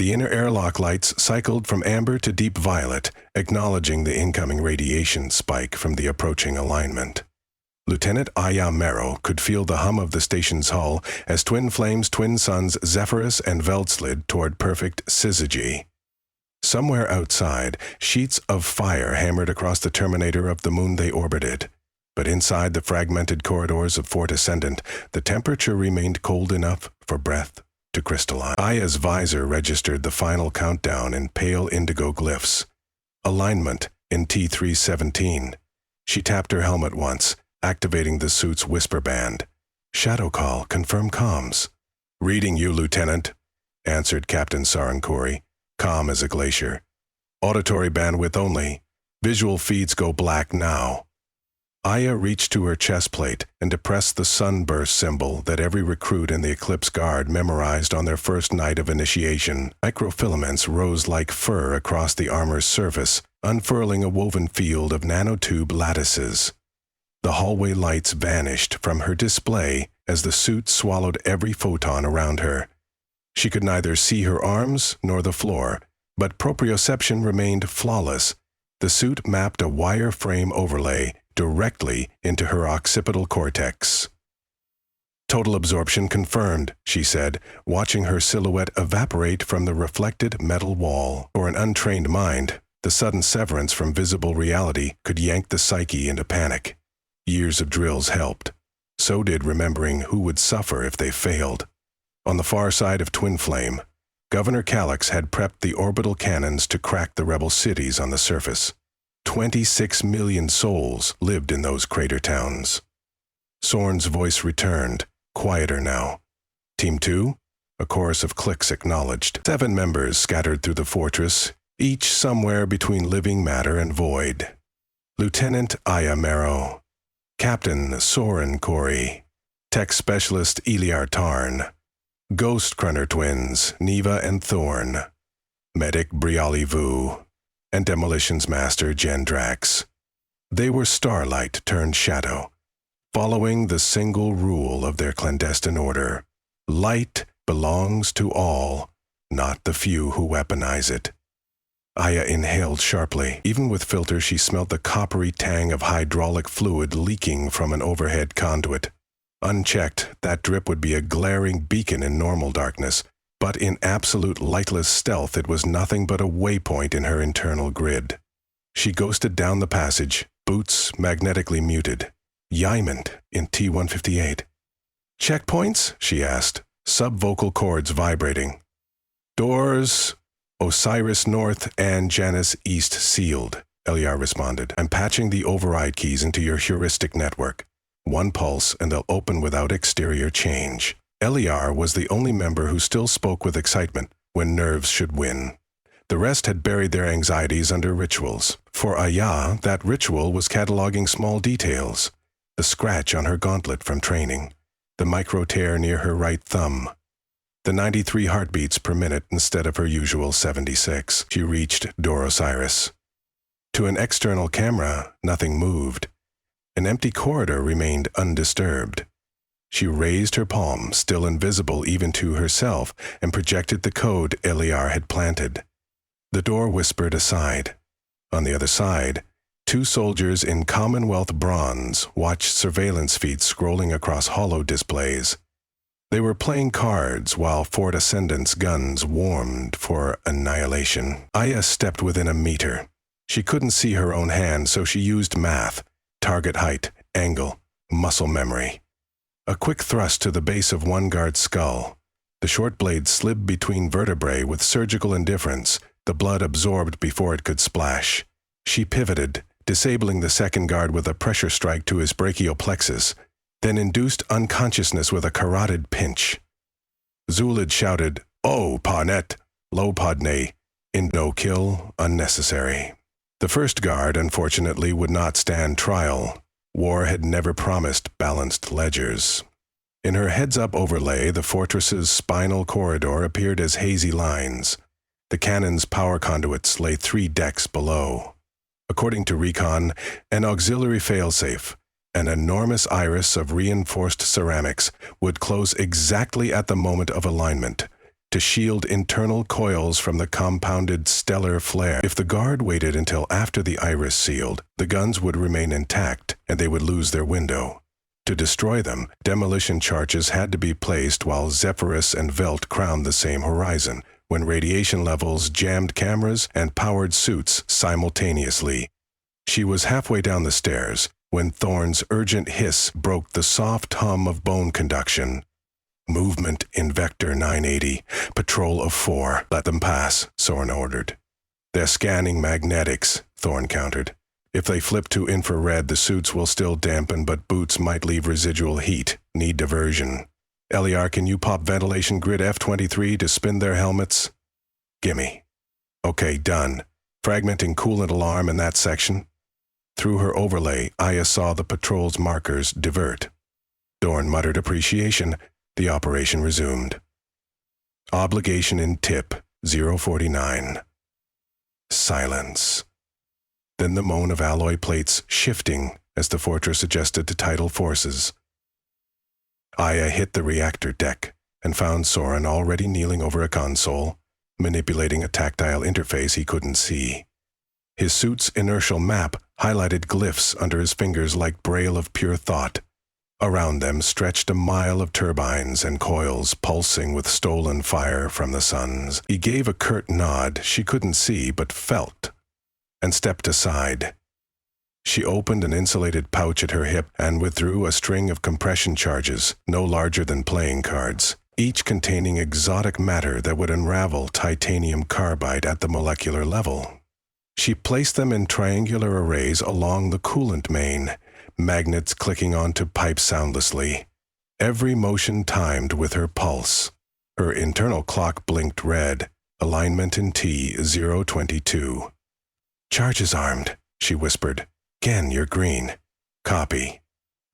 The inner airlock lights cycled from amber to deep violet, acknowledging the incoming radiation spike from the approaching alignment. Lieutenant Aya Merrow could feel the hum of the station's hull as twin flames twin suns Zephyrus and Veld slid toward perfect syzygy. Somewhere outside, sheets of fire hammered across the terminator of the moon they orbited. But inside the fragmented corridors of Fort Ascendant, the temperature remained cold enough for breath to crystallize. Aya's visor registered the final countdown in pale indigo glyphs. Alignment in T317. She tapped her helmet once, activating the suit's whisper band. Shadow call, confirm comms. Reading you, Lieutenant, answered Captain Sarankhori, calm as a glacier. Auditory bandwidth only. Visual feeds go black now. Aya reached to her chest plate and depressed the sunburst symbol that every recruit in the Eclipse Guard memorized on their first night of initiation. Microfilaments rose like fur across the armor's surface, unfurling a woven field of nanotube lattices. The hallway lights vanished from her display as the suit swallowed every photon around her. She could neither see her arms nor the floor, but proprioception remained flawless. The suit mapped a wireframe overlay directly into her occipital cortex. Total absorption confirmed, she said, watching her silhouette evaporate from the reflected metal wall. For an untrained mind, the sudden severance from visible reality could yank the psyche into panic. Years of drills helped. So did remembering who would suffer if they failed. On the far side of Twin Flame, Governor Calyx had prepped the orbital cannons to crack the rebel cities on the surface. 26 million souls lived in those crater towns. Sorn's voice returned, quieter now. Team 2? A chorus of clicks acknowledged. 7 members scattered through the fortress, each somewhere between living matter and void. Lieutenant Aya Merrow, Captain Sarankhori, Tech Specialist Eliar Tarn, Ghost Crunner twins Neva and Thorn, Medic Briali Vu, and Demolitions Master Gendrax. They were starlight turned shadow, following the single rule of their clandestine order. Light belongs to all, not the few who weaponize it. Aya inhaled sharply. Even with filter, she smelled the coppery tang of hydraulic fluid leaking from an overhead conduit. Unchecked, that drip would be a glaring beacon in normal darkness, but in absolute lightless stealth it was nothing but a waypoint in her internal grid. She ghosted down the passage, boots magnetically muted. Yaimond in T-158. Checkpoints? She asked, subvocal cords vibrating. Doors Osiris North and Janus East sealed, Eliar responded. I'm patching the override keys into your heuristic network. One pulse and they'll open without exterior change. Eliar was the only member who still spoke with excitement when nerves should win. The rest had buried their anxieties under rituals. For Aya, that ritual was cataloging small details. The scratch on her gauntlet from training, the micro tear near her right thumb, the 93 heartbeats per minute instead of her usual 76. She reached Door Osiris. To an external camera, nothing moved. An empty corridor remained undisturbed. She raised her palm, still invisible even to herself, and projected the code Eliar had planted. The door whispered aside. On the other side, 2 soldiers in Commonwealth bronze watched surveillance feeds scrolling across holo displays. They were playing cards while Fort Ascendant's guns warmed for annihilation. Aya stepped within a meter. She couldn't see her own hand, so she used math, target height, angle, muscle memory. A quick thrust to the base of one guard's skull. The short blade slid between vertebrae with surgical indifference, the blood absorbed before it could splash. She pivoted, disabling the second guard with a pressure strike to his brachial plexus, then induced unconsciousness with a carotid pinch. Zulid shouted, "Oh, Parnet, lo Podne," in no kill, unnecessary. The first guard, unfortunately, would not stand trial. War had never promised balanced ledgers. In her heads-up overlay, the fortress's spinal corridor appeared as hazy lines. The cannon's power conduits lay 3 decks below. According to Recon, an auxiliary failsafe, an enormous iris of reinforced ceramics, would close exactly at the moment of alignment, to shield internal coils from the compounded stellar flare. If the guard waited until after the iris sealed, the guns would remain intact and they would lose their window. To destroy them, demolition charges had to be placed while Zephyrus and Velt crowned the same horizon, when radiation levels jammed cameras and powered suits simultaneously. She was halfway down the stairs when Thorn's urgent hiss broke the soft hum of bone conduction. Movement in Vector 980. Patrol of 4. Let them pass, Soren ordered. They're scanning magnetics, Thorn countered. If they flip to infrared, the suits will still dampen, but boots might leave residual heat. Need diversion. Eliar, can you pop ventilation grid F-23 to spin their helmets? Gimme. Okay, done. Fragmenting coolant alarm in that section. Through her overlay, Aya saw the patrol's markers divert. Dorn muttered appreciation. The operation resumed. Obligation in tip 049. Silence. Then the moan of alloy plates shifting as the fortress adjusted to tidal forces. Aya hit the reactor deck and found Soren already kneeling over a console, manipulating a tactile interface he couldn't see. His suit's inertial map highlighted glyphs under his fingers like braille of pure thought. Around them stretched a mile of turbines and coils pulsing with stolen fire from the suns. He gave a curt nod she couldn't see but felt, and stepped aside. She opened an insulated pouch at her hip and withdrew a string of compression charges, no larger than playing cards, each containing exotic matter that would unravel titanium carbide at the molecular level. She placed them in triangular arrays along the coolant main, magnets clicking onto pipes soundlessly, every motion timed with her pulse. Her internal clock blinked red, alignment in T022. Charges armed, she whispered. Gen, you're green. Copy.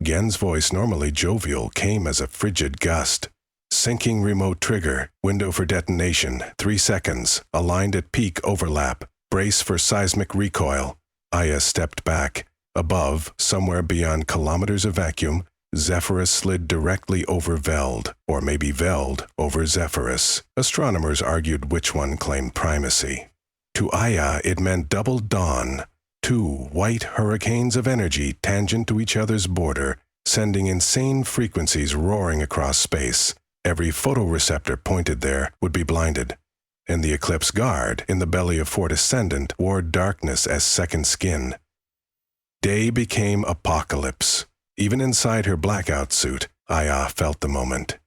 Gen's voice, normally jovial, came as a frigid gust. Syncing remote trigger, window for detonation, 3 seconds, aligned at peak overlap, brace for seismic recoil. Aya stepped back. Above, somewhere beyond kilometers of vacuum, Zephyrus slid directly over Veld, or maybe Veld over Zephyrus. Astronomers argued which one claimed primacy. To Aya, it meant double dawn, 2 white hurricanes of energy tangent to each other's border, sending insane frequencies roaring across space. Every photoreceptor pointed there would be blinded. And the Eclipse guard, in the belly of Fort Ascendant, wore darkness as second skin. Day became apocalypse. Even inside her blackout suit, Aya felt the moment.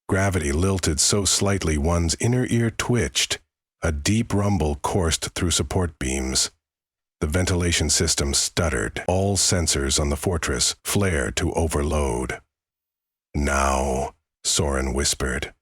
Gravity lilted so slightly one's inner ear twitched. A deep rumble coursed through support beams. The ventilation system stuttered. All sensors on the fortress flared to overload. Now, Soren whispered.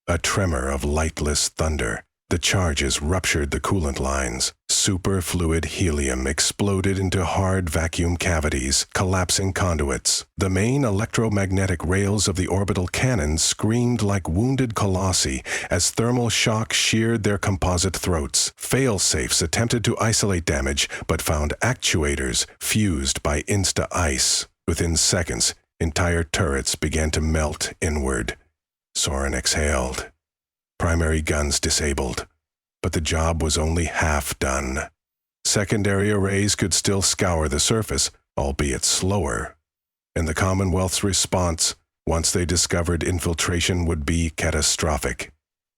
A tremor of lightless thunder. The charges ruptured the coolant lines. Superfluid helium exploded into hard vacuum cavities, collapsing conduits. The main electromagnetic rails of the orbital cannons screamed like wounded colossi as thermal shock sheared their composite throats. Fail-safes attempted to isolate damage, but found actuators fused by insta-ice. Within seconds, entire turrets began to melt inward. Soren exhaled. Primary guns disabled, but the job was only half done. Secondary arrays could still scour the surface, albeit slower. And the Commonwealth's response, once they discovered infiltration, would be catastrophic.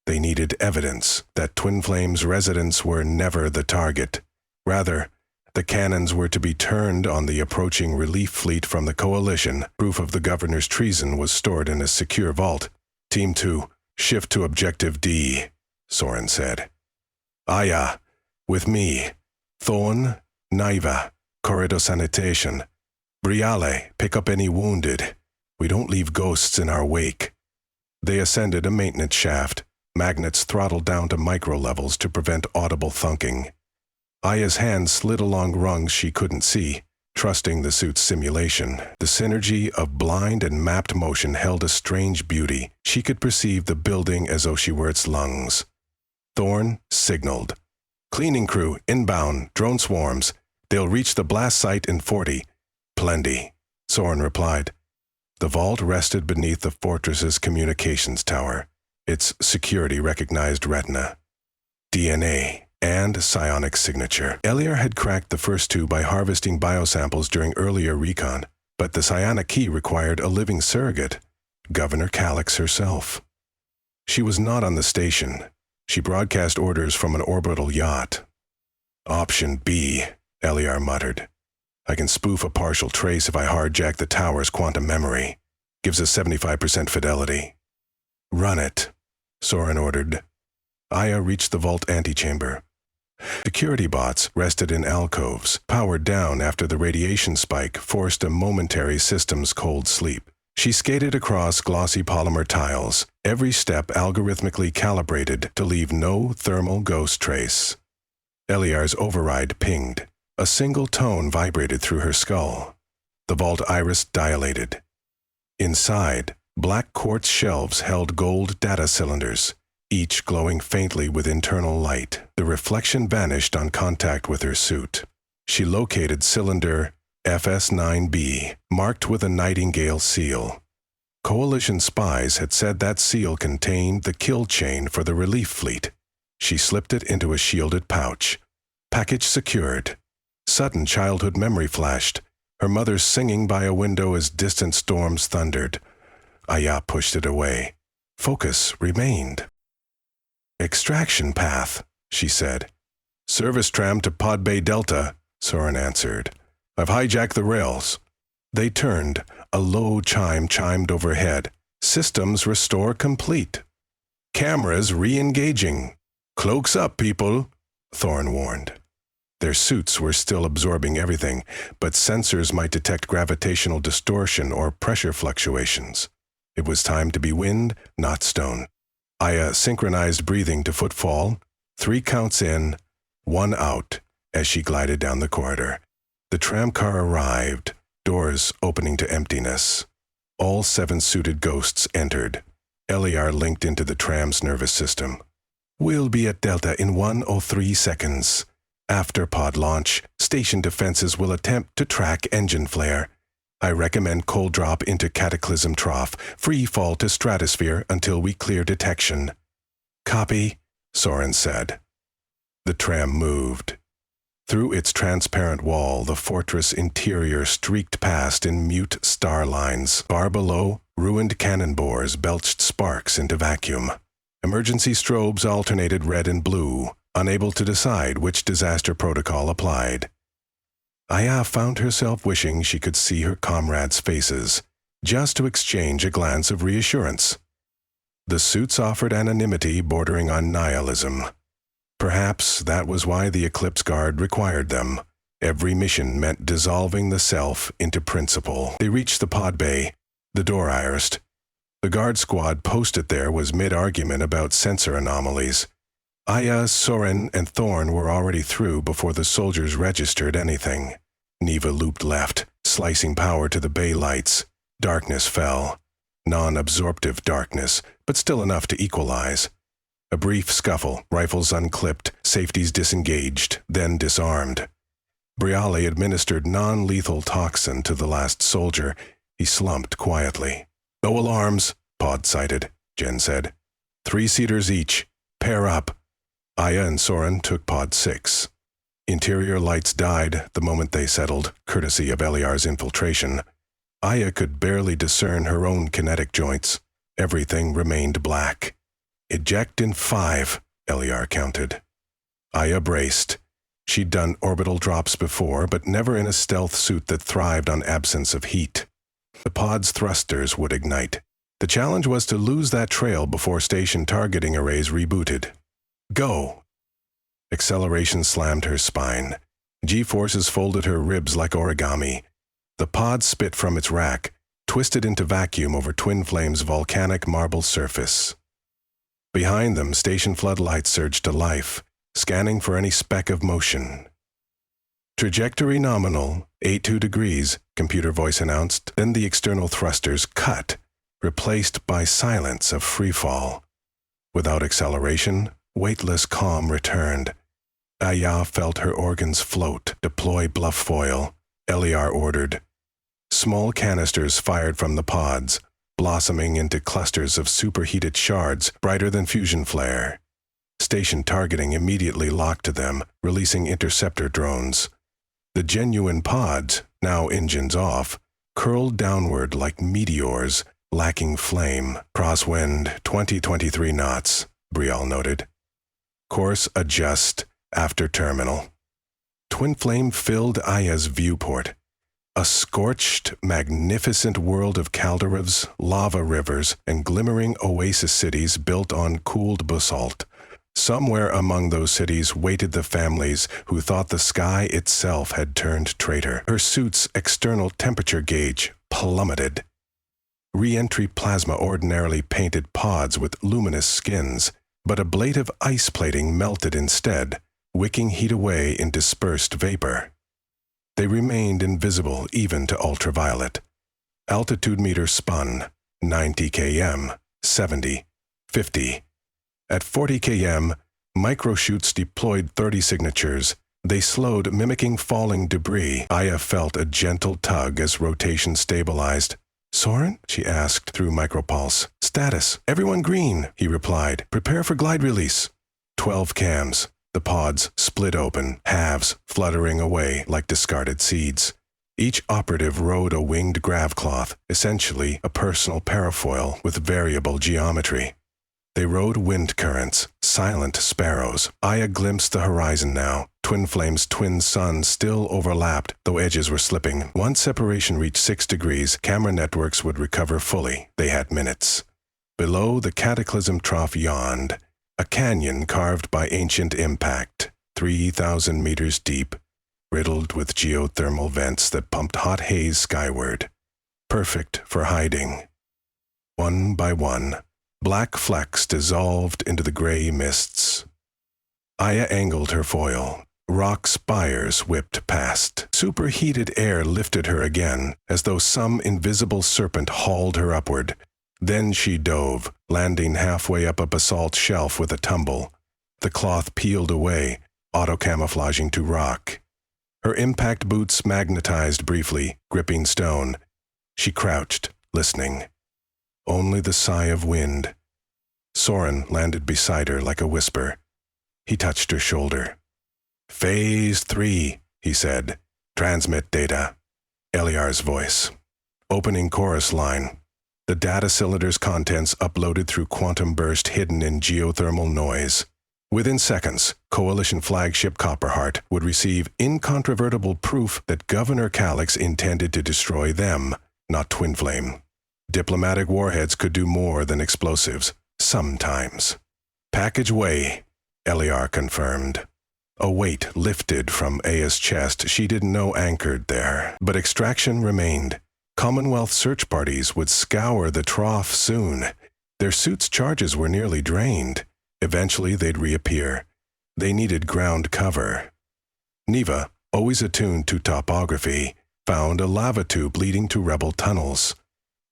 They needed evidence that Twin Flame's residents were never the target. Rather, the cannons were to be turned on the approaching relief fleet from the Coalition. Proof of the governor's treason was stored in a secure vault. Team 2, shift to Objective D, Soren said. Aya, with me. Thorn, Naiva, corridor sanitation. Briale, pick up any wounded. We don't leave ghosts in our wake. They ascended a maintenance shaft, magnets throttled down to micro levels to prevent audible thunking. Aya's hand slid along rungs she couldn't see, trusting the suit's simulation. The synergy of blind and mapped motion held a strange beauty. She could perceive the building as though she were its lungs. Thorn signaled. Cleaning crew, inbound, drone swarms. They'll reach the blast site in 40. Plenty, Soren replied. The vault rested beneath the fortress's communications tower. Its security-recognized retina, DNA, and psionic signature. Eliar had cracked the first two by harvesting biosamples during earlier recon, but the psionic key required a living surrogate, Governor Calyx herself. She was not on the station. She broadcast orders from an orbital yacht. Option B, Eliar muttered. I can spoof a partial trace if I hijack the tower's quantum memory. Gives us 75% fidelity. Run it, Soren ordered. Aya reached the vault antechamber. Security bots rested in alcoves, powered down after the radiation spike forced a momentary system's cold sleep. She skated across glossy polymer tiles, every step algorithmically calibrated to leave no thermal ghost trace. Eliar's override pinged. A single tone vibrated through her skull. The vault iris dilated. Inside, black quartz shelves held gold data cylinders, each glowing faintly with internal light. The reflection vanished on contact with her suit. She located cylinder FS9B, marked with a nightingale seal. Coalition spies had said that seal contained the kill chain for the relief fleet. She slipped it into a shielded pouch. Package secured. Sudden childhood memory flashed, her mother singing by a window as distant storms thundered. Aya pushed it away. Focus remained. Extraction path, she said. Service tram to Pod Bay Delta, Soren answered. I've hijacked the rails. They turned. A low chime chimed overhead. Systems restore complete. Cameras re-engaging. Cloaks up, people, Thorne warned. Their suits were still absorbing everything, but sensors might detect gravitational distortion or pressure fluctuations. It was time to be wind, not stone. Aya synchronized breathing to footfall, 3 counts in, 1 out, as she glided down the corridor. The tramcar arrived, doors opening to emptiness. All 7 suited ghosts entered. Eliar linked into the tram's nervous system. We'll be at Delta in 103 seconds. After pod launch, station defenses will attempt to track engine flare. I recommend cold drop into Cataclysm Trough, free fall to stratosphere until we clear detection. Copy, Soren said. The tram moved. Through its transparent wall, the fortress interior streaked past in mute star lines. Far below, ruined cannon bores belched sparks into vacuum. Emergency strobes alternated red and blue, unable to decide which disaster protocol applied. Aya found herself wishing she could see her comrades' faces, just to exchange a glance of reassurance. The suits offered anonymity bordering on nihilism. Perhaps that was why the Eclipse Guard required them. Every mission meant dissolving the self into principle. They reached the pod bay, the door irised. The guard squad posted there was mid-argument about sensor anomalies. Aya, Soren, and Thorne were already through before the soldiers registered anything. Neva looped left, slicing power to the bay lights. Darkness fell. Non-absorptive darkness, but still enough to equalize. A brief scuffle, rifles unclipped, safeties disengaged, then disarmed. Briale administered non-lethal toxin to the last soldier. He slumped quietly. No alarms, Pod cited, Jen said. 3-seaters each. Pair up. Aya and Soren took Pod 6. Interior lights died the moment they settled, courtesy of Eliar's infiltration. Aya could barely discern her own kinetic joints. Everything remained black. Eject in 5, Eliar counted. Aya braced. She'd done orbital drops before, but never in a stealth suit that thrived on absence of heat. The pod's thrusters would ignite. The challenge was to lose that trail before station targeting arrays rebooted. Go! Acceleration slammed her spine. G-forces folded her ribs like origami. The pod spit from its rack, twisted into vacuum over Twin Flame's volcanic marble surface. Behind them, station floodlights surged to life, scanning for any speck of motion. Trajectory nominal, 82 degrees, computer voice announced. Then the external thrusters cut, replaced by silence of freefall. Without acceleration, weightless calm returned. Aya felt her organs float. Deploy bluff foil, Eliar ordered. Small canisters fired from the pods. blossoming into clusters of superheated shards brighter than fusion flare. Station targeting immediately locked to them, releasing interceptor drones. The genuine pods, now engines off, curled downward like meteors, lacking flame. Crosswind 2023 knots, Brial noted. Course adjust after terminal. Twin flame filled Aya's viewport. A scorched, magnificent world of calderas, lava rivers, and glimmering oasis cities built on cooled basalt. Somewhere among those cities waited the families who thought the sky itself had turned traitor. Her suit's external temperature gauge plummeted. Re-entry plasma ordinarily painted pods with luminous skins, but ablative ice plating melted instead, wicking heat away in dispersed vapor. They remained invisible even to ultraviolet. Altitude meter spun, 90 km, 70, 50. At 40 km, microchutes deployed 30 signatures. They slowed, mimicking falling debris. Aya felt a gentle tug as rotation stabilized. "Soren?" she asked through micropulse. "Status. Everyone green," he replied. "Prepare for glide release." 12 cams. The pods split open, halves fluttering away like discarded seeds. Each operative rode a winged gravcloth, essentially a personal parafoil with variable geometry. They rode wind currents, silent sparrows. Aya glimpsed the horizon now. Twin Flame's twin suns still overlapped, though edges were slipping. Once separation reached 6 degrees, camera networks would recover fully. They had minutes. Below, the cataclysm trough yawned, a canyon carved by ancient impact, 3,000 meters deep, riddled with geothermal vents that pumped hot haze skyward. Perfect for hiding. One by one, black flecks dissolved into the gray mists. Aya angled her foil. Rock spires whipped past. Superheated air lifted her again, as though some invisible serpent hauled her upward. Then she dove, landing halfway up a basalt shelf with a tumble. The cloth peeled away, auto-camouflaging to rock. Her impact boots magnetized briefly, gripping stone. She crouched, listening. Only the sigh of wind. Soren landed beside her like a whisper. He touched her shoulder. "Phase 3, he said. "Transmit data." Eliar's voice. Opening chorus line. The data cylinder's contents uploaded through quantum burst hidden in geothermal noise. Within seconds, Coalition flagship Copperheart would receive incontrovertible proof that Governor Calix intended to destroy them, not Twin Flame. Diplomatic warheads could do more than explosives, sometimes. "Package way," Eliar confirmed. A weight lifted from Aya's chest she didn't know anchored there, but extraction remained. Commonwealth search parties would scour the trough soon. Their suits' charges were nearly drained. Eventually they'd reappear. They needed ground cover. Neva, always attuned to topography, found a lava tube leading to rebel tunnels.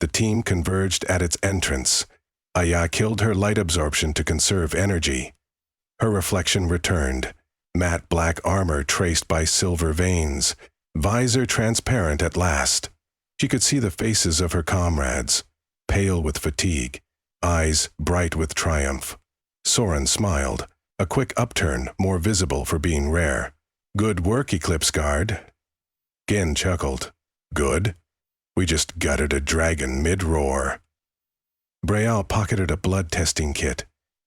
The team converged at its entrance. Aya killed her light absorption to conserve energy. Her reflection returned. Matte black armor traced by silver veins. Visor transparent at last. She could see the faces of her comrades, pale with fatigue, eyes bright with triumph. Soren smiled, a quick upturn, more visible for being rare. "Good work, Eclipse Guard." Gin chuckled. "Good? We just gutted a dragon mid-roar." Brial pocketed a blood testing kit.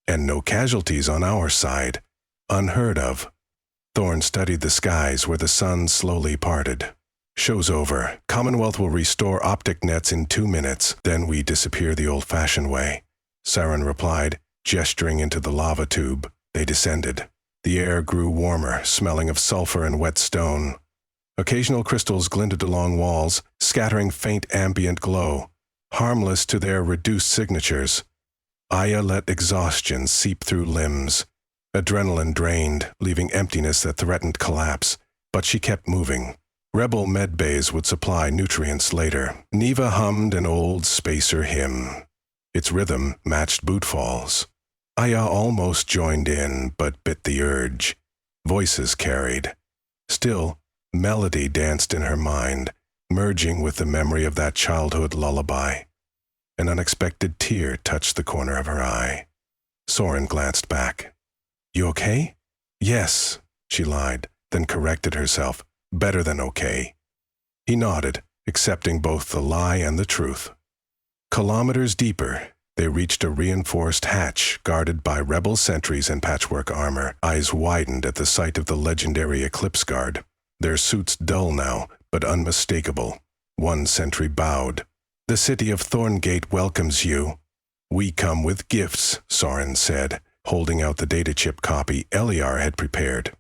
"And no casualties on our side. Unheard of." Thorne studied the skies where the sun slowly parted. "Show's over. Commonwealth will restore optic nets in 2 minutes, then we disappear the old-fashioned way." Saren replied, gesturing into the lava tube. They descended. The air grew warmer, smelling of sulfur and wet stone. Occasional crystals glinted along walls, scattering faint ambient glow, harmless to their reduced signatures. Aya let exhaustion seep through limbs. Adrenaline drained, leaving emptiness that threatened collapse, but she kept moving. Rebel medbays would supply nutrients later. Neva hummed an old spacer hymn. Its rhythm matched bootfalls. Aya almost joined in, but bit the urge. Voices carried. Still, melody danced in her mind, merging with the memory of that childhood lullaby. An unexpected tear touched the corner of her eye. Soren glanced back. "You okay?" "Yes," she lied, then corrected herself. "Better than okay." He nodded, accepting both the lie and the truth. Kilometers deeper, they reached a reinforced hatch guarded by rebel sentries in patchwork armor. Eyes widened at the sight of the legendary Eclipse Guard, their suits dull now, but unmistakable. One sentry bowed. "The city of Thorngate welcomes you." "We come with gifts," Soren said, holding out the data chip copy Eliar had prepared.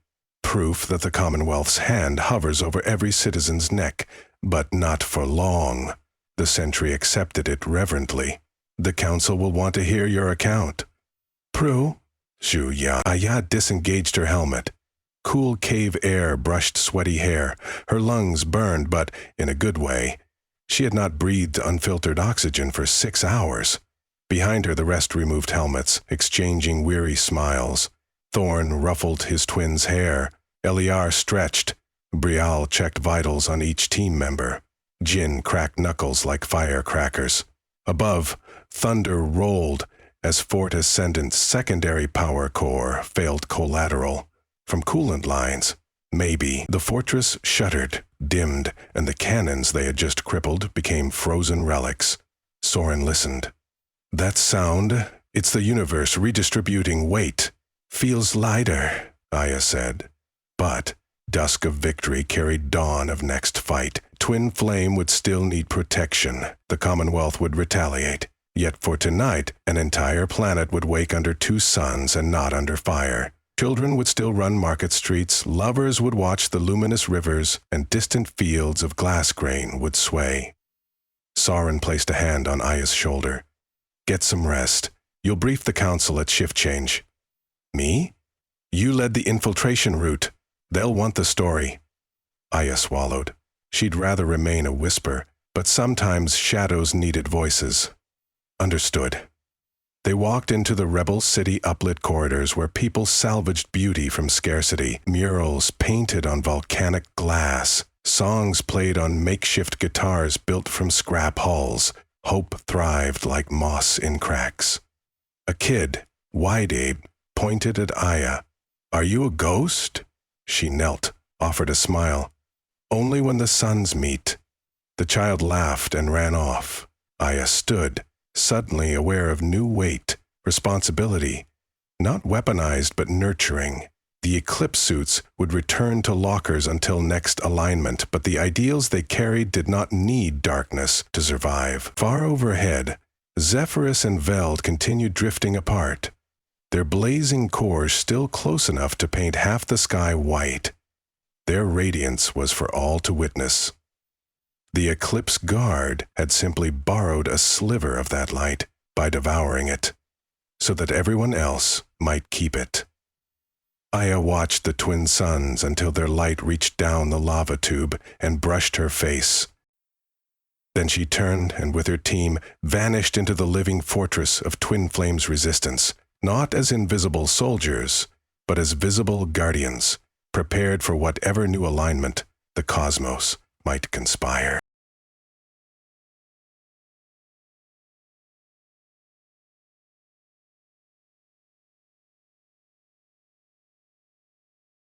"Proof that the Commonwealth's hand hovers over every citizen's neck, but not for long." The sentry accepted it reverently. "The council will want to hear your account." "Prue?" Aya disengaged her helmet. Cool cave air brushed sweaty hair. Her lungs burned, but in a good way. She had not breathed unfiltered oxygen for 6 hours. Behind her the rest removed helmets, exchanging weary smiles. Thorn ruffled his twin's hair. Eliar stretched. Brial checked vitals on each team member. Jin cracked knuckles like firecrackers. Above, thunder rolled as Fort Ascendant's secondary power core failed collateral. From coolant lines, maybe, the fortress shuddered, dimmed, and the cannons they had just crippled became frozen relics. Soren listened. "That sound, it's the universe redistributing weight. Feels lighter," Aya said. But dusk of victory carried dawn of next fight. Twin Flame would still need protection. The Commonwealth would retaliate. Yet for tonight, an entire planet would wake under 2 suns and not under fire. Children would still run market streets, lovers would watch the luminous rivers, and distant fields of glass grain would sway. Soren placed a hand on Aya's shoulder. "Get some rest. You'll brief the council at shift change." "Me? You led the infiltration route. They'll want the story." Aya swallowed. She'd rather remain a whisper, but sometimes shadows needed voices. "Understood." They walked into the rebel city uplit corridors where people salvaged beauty from scarcity. Murals painted on volcanic glass. Songs played on makeshift guitars built from scrap hulls. Hope thrived like moss in cracks. A kid, wide-ape, pointed at Aya. "Are you a ghost?" She knelt, offered a smile. "Only when the suns meet." The child laughed and ran off. Aya stood, suddenly aware of new weight, responsibility, not weaponized but nurturing. The Eclipse suits would return to lockers until next alignment, but the ideals they carried did not need darkness to survive. Far overhead, Zephyrus and Veld continued drifting apart, their blazing cores still close enough to paint half the sky white. Their radiance was for all to witness. The Eclipse Guard had simply borrowed a sliver of that light by devouring it, so that everyone else might keep it. Aya watched the twin suns until their light reached down the lava tube and brushed her face. Then she turned and with her team vanished into the living fortress of Twin Flame's resistance, not as invisible soldiers, but as visible guardians, prepared for whatever new alignment the cosmos might conspire.